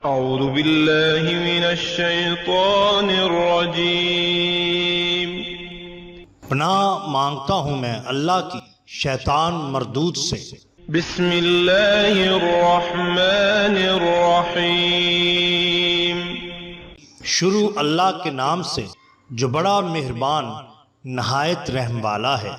اعوذ باللہ من الشیطان الرجیم۔ پناہ مانگتا ہوں میں اللہ کی شیطان مردود سے۔ بسم اللہ الرحمن الرحیم۔ شروع اللہ کے نام سے جو بڑا مہربان نہایت رحم والا ہے۔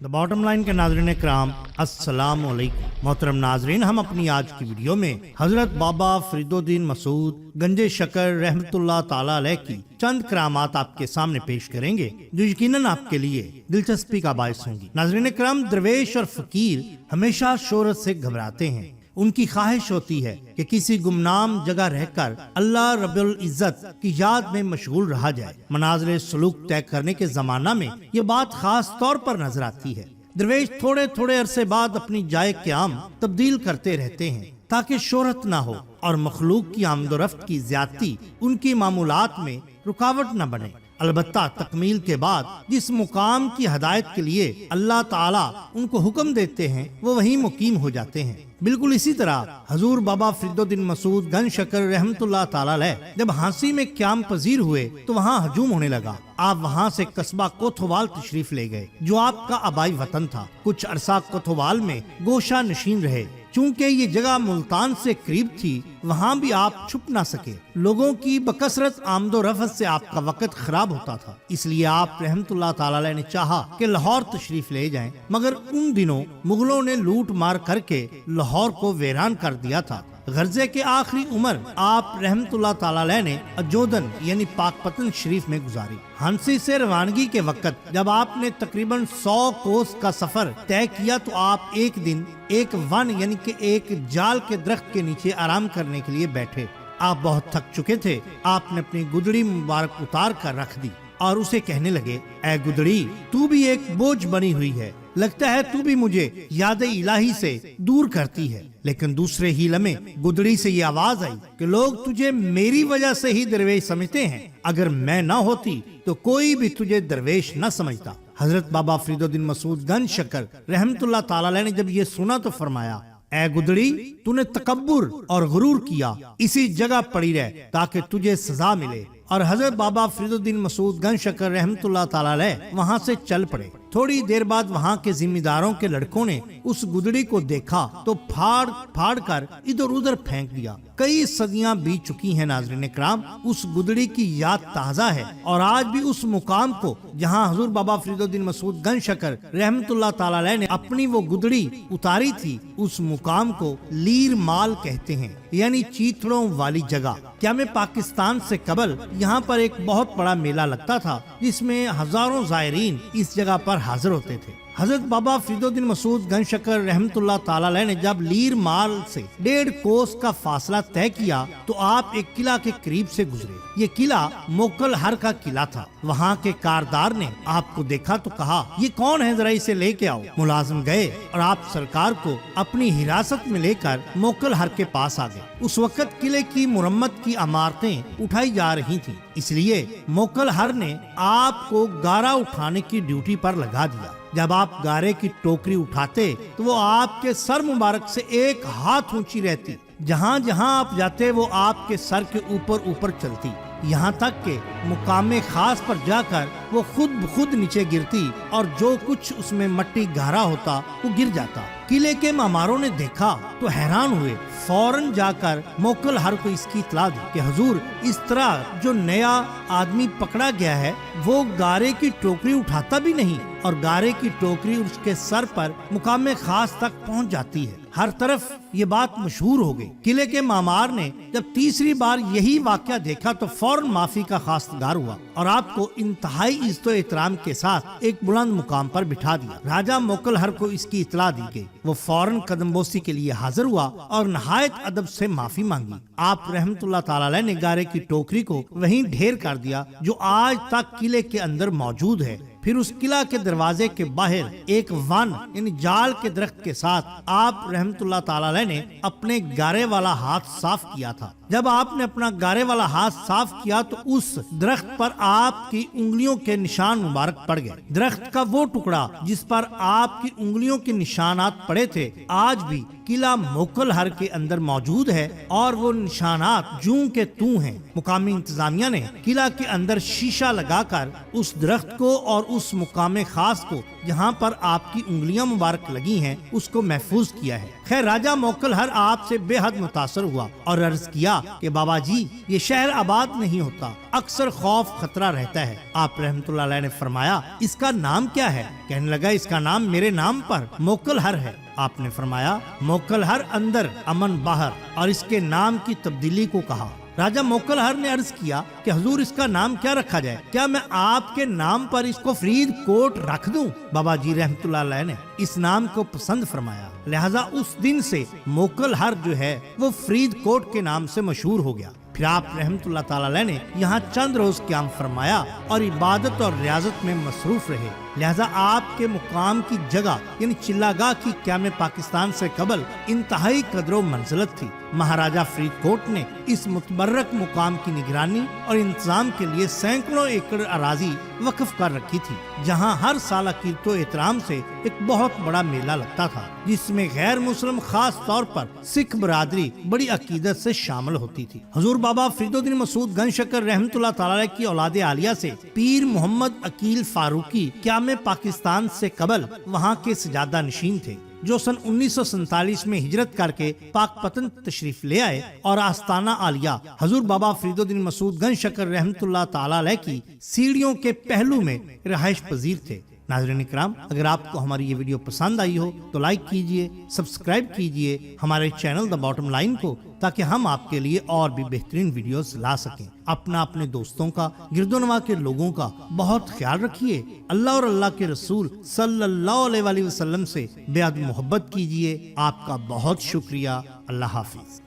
دا باٹم لائن کے ناظرین کرام، السلام علیکم۔ محترم ناظرین، ہم اپنی آج کی ویڈیو میں حضرت بابا فرید الدین مسعود گنج شکر رحمت اللہ تعالی علیہ کی چند کرامات آپ کے سامنے پیش کریں گے جو یقیناً آپ کے لیے دلچسپی کا باعث ہوں گی۔ ناظرین کرام، درویش اور فقیر ہمیشہ شہرت سے گھبراتے ہیں۔ ان کی خواہش ہوتی ہے کہ کسی گمنام جگہ رہ کر اللہ رب العزت کی یاد میں مشغول رہا جائے۔ منازل سلوک طے کرنے کے زمانہ میں یہ بات خاص طور پر نظر آتی ہے۔ درویش تھوڑے تھوڑے عرصے بعد اپنی جائے قیام تبدیل کرتے رہتے ہیں تاکہ شہرت نہ ہو اور مخلوق کی آمد و رفت کی زیادتی ان کی معمولات میں رکاوٹ نہ بنے۔ البتہ تکمیل کے بعد جس مقام کی ہدایت کے لیے اللہ تعالیٰ ان کو حکم دیتے ہیں وہ وہیں مقیم ہو جاتے ہیں۔ بالکل اسی طرح حضور بابا فرید الدین مسعود گنج شکر رحمت اللہ تعالیٰ علیہ جب ہانسی میں قیام پذیر ہوئے تو وہاں ہجوم ہونے لگا۔ آپ وہاں سے قصبہ کوتھوال تشریف لے گئے جو آپ کا آبائی وطن تھا۔ کچھ عرصہ کوتھوال میں گوشہ نشین رہے۔ چونکہ یہ جگہ ملتان سے قریب تھی وہاں بھی آپ چھپ نہ سکے۔ لوگوں کی بکثرت آمد و رفت سے آپ کا وقت خراب ہوتا تھا، اس لیے آپ رحمت اللہ تعالی علیہ نے چاہا کہ لاہور تشریف لے جائیں، مگر ان دنوں مغلوں نے لوٹ مار کر کے لاہور کو ویران کر دیا تھا۔ غرضے کے آخری عمر آپ رحمت اللہ تعالی علیہ نے اجودن یعنی پاک پتن شریف میں گزاری۔ ہانسی سے روانگی کے وقت جب آپ نے تقریباً 100 کوس کا سفر طے کیا تو آپ ایک دن ایک ون یعنی کہ ایک جال کے درخت کے نیچے آرام کرنے کے لیے بیٹھے۔ آپ بہت تھک چکے تھے۔ آپ نے اپنی گدڑی مبارک اتار کر رکھ دی اور اسے کہنے لگے، اے گدڑی، تو بھی ایک بوجھ بنی ہوئی ہے، لگتا ہے تو بھی مجھے یاد الہی سے دور کرتی ہے۔ لیکن دوسرے ہی لمحے گدڑی سے یہ آواز آئی کہ لوگ تجھے میری وجہ سے ہی درویش سمجھتے ہیں، اگر میں نہ ہوتی تو کوئی بھی تجھے درویش نہ سمجھتا۔ حضرت بابا فرید الدین مسعود گنج شکر رحمت اللہ تعالی علیہ نے جب یہ سنا تو فرمایا، اے گدڑی، تو نے تکبر اور غرور کیا، اسی جگہ پڑی رہ تاکہ تجھے سزا ملے۔ اور حضرت بابا فرید الدین مسعود گنج شکر رحمت اللہ تعالی علیہ وہاں سے چل پڑے۔ تھوڑی دیر بعد وہاں کے ذمہ داروں کے لڑکوں نے اس گدڑی کو دیکھا تو پھاڑ پھاڑ کر ادھر ادھر پھینک دیا۔ کئی صدیاں بیت چکی ہیں ناظرین کرام، اس گدڑی کی یاد تازہ ہے اور آج بھی اس مقام کو جہاں حضور بابا فرید الدین مسعود گنج شکر رحمت اللہ تعالی علیہ نے اپنی وہ گدڑی اتاری تھی، اس مقام کو لیر مال کہتے ہیں، یعنی چیتڑوں والی جگہ۔ قیام پاکستان سے قبل یہاں پر ایک بہت بڑا میلہ لگتا تھا جس میں ہزاروں زائرین اس جگہ پر حاضر ہوتے تھے۔ حضرت بابا فرید الدین مسعود گنج شکر رحمت اللہ تعالی علیہ نے جب لیر مال سے 1.5 کوس کا فاصلہ طے کیا تو آپ ایک قلعہ کے قریب سے گزرے۔ یہ قلعہ موکل ہر کا قلعہ تھا۔ وہاں کے کاردار نے آپ کو دیکھا تو کہا، یہ کون ہے، ذرا اسے لے کے آؤ۔ ملازم گئے اور آپ سرکار کو اپنی حراست میں لے کر موکل ہر کے پاس آ گئے۔ اس وقت قلعے کی مرمت کی عمارتیں اٹھائی جا رہی تھیں، اس لیے موکل ہر نے آپ کو گارا اٹھانے کی ڈیوٹی پر لگا دیا۔ جب آپ گارے کی ٹوکری اٹھاتے تو وہ آپ کے سر مبارک سے 1 ہاتھ اونچی رہتی، جہاں جہاں آپ جاتے وہ آپ کے سر کے اوپر اوپر چلتی، یہاں تک کہ مقام خاص پر جا کر وہ خود بخود نیچے گرتی اور جو کچھ اس میں مٹی گہرا ہوتا وہ گر جاتا۔ قلعے کے معماروں نے دیکھا تو حیران ہوئے، فوراً جا کر موکل ہر کو اس کی اطلاع دی کہ حضور، اس طرح جو نیا آدمی پکڑا گیا ہے وہ گارے کی ٹوکری اٹھاتا بھی نہیں اور گارے کی ٹوکری اس کے سر پر مقام خاص تک پہنچ جاتی ہے۔ ہر طرف یہ بات مشہور ہو گئی۔ قلعے کے معمار نے جب تیسری بار یہی واقعہ دیکھا تو فوراً معافی کا خواستگار ہوا اور آپ کو انتہائی عزت و احترام کے ساتھ ایک بلند مقام پر بٹھا دیا۔ راجہ موکل ہر کو اس کی اطلاع دی گئی۔ وہ فوراً قدم بوسی کے لیے حاضر ہوا اور نہایت ادب سے معافی مانگی۔ آپ رحمت اللہ تعالی علیہ نے گارے کی ٹوکری کو وہیں ڈھیر کر دیا جو آج تک قلعے کے اندر موجود ہے۔ پھر اس قلعہ کے دروازے کے باہر ایک ون یعنی جال کے درخت کے ساتھ آپ رحمت اللہ تعالی علیہ نے اپنے گارے والا ہاتھ صاف کیا تھا۔ جب آپ نے اپنا گارے والا ہاتھ صاف کیا تو اس درخت پر آپ کی انگلیوں کے نشان مبارک پڑ گئے۔ درخت کا وہ ٹکڑا جس پر آپ کی انگلیوں کے نشانات پڑے تھے آج بھی قلعہ موکل ہر کے اندر موجود ہے اور وہ نشانات جوں کے توں ہیں۔ مقامی انتظامیہ نے قلعہ کے اندر شیشہ لگا کر اس درخت کو اور اس مقام خاص کو جہاں پر آپ کی انگلیاں مبارک لگی ہیں اس کو محفوظ کیا ہے۔ خیر راجہ موکل ہر آپ سے بے حد متاثر ہوا اور عرض کیا کہ بابا جی یہ شہر آباد نہیں ہوتا، اکثر خوف خطرہ رہتا ہے۔ آپ رحمت اللہ علیہ نے فرمایا اس کا نام کیا ہے؟ کہنے لگا اس کا نام میرے نام پر موکل ہر ہے۔ آپ نے فرمایا موکل ہر اندر امن باہر، اور اس کے نام کی تبدیلی کو کہا۔ راجہ موکل ہر نے عرض کیا کہ حضور اس کا نام کیا رکھا جائے؟ کیا میں آپ کے نام پر اس کو فرید کوٹ رکھ دوں؟ بابا جی رحمت اللہ علیہ نے اس نام کو پسند فرمایا، لہذا اس دن سے موکل ہر جو ہے وہ فرید کوٹ کے نام سے مشہور ہو گیا۔ پھر آپ رحمت اللہ تعالی علیہ نے یہاں چند روز قیام فرمایا اور عبادت اور ریاضت میں مصروف رہے، لہذا آپ کے مقام کی جگہ یعنی چلاگاہ کی قیام پاکستان سے قبل انتہائی قدر و منزلت تھی۔ مہاراجہ فرید کوٹ نے اس متبرک مقام کی نگرانی اور انتظام کے لیے سینکڑوں ایکڑ اراضی وقف کر رکھی تھی، جہاں ہر سال عقیدت و احترام سے ایک بہت بڑا میلہ لگتا تھا، جس میں غیر مسلم خاص طور پر سکھ برادری بڑی عقیدت سے شامل ہوتی تھی۔ حضور بابا فرید الدین مسعود گنج شکر رحمت اللہ تعالی کی اولاد عالیہ سے پیر محمد عقیل فاروقی قیام پاکستان سے قبل وہاں کے سجادہ نشین تھے، جو سن 1947 میں ہجرت کر کے پاک پتن تشریف لے آئے اور آستانہ عالیہ حضور بابا فرید الدین مسعود گنج شکر رحمت اللہ تعالی علیہ کی سیڑھیوں کے پہلو میں رہائش پذیر تھے۔ ناظرین کرام، اگر آپ کو ہماری یہ ویڈیو پسند آئی ہو تو لائک کیجئے، سبسکرائب کیجئے ہمارے چینل دا باٹم لائن کو، تاکہ ہم آپ کے لیے اور بھی بہترین ویڈیوز لا سکیں۔ اپنے دوستوں کا، گرد و نواح کے لوگوں کا بہت خیال رکھیے۔ اللہ اور اللہ کے رسول صلی اللہ علیہ وآلہ وسلم سے بے حد محبت کیجئے۔ آپ کا بہت شکریہ۔ اللہ حافظ۔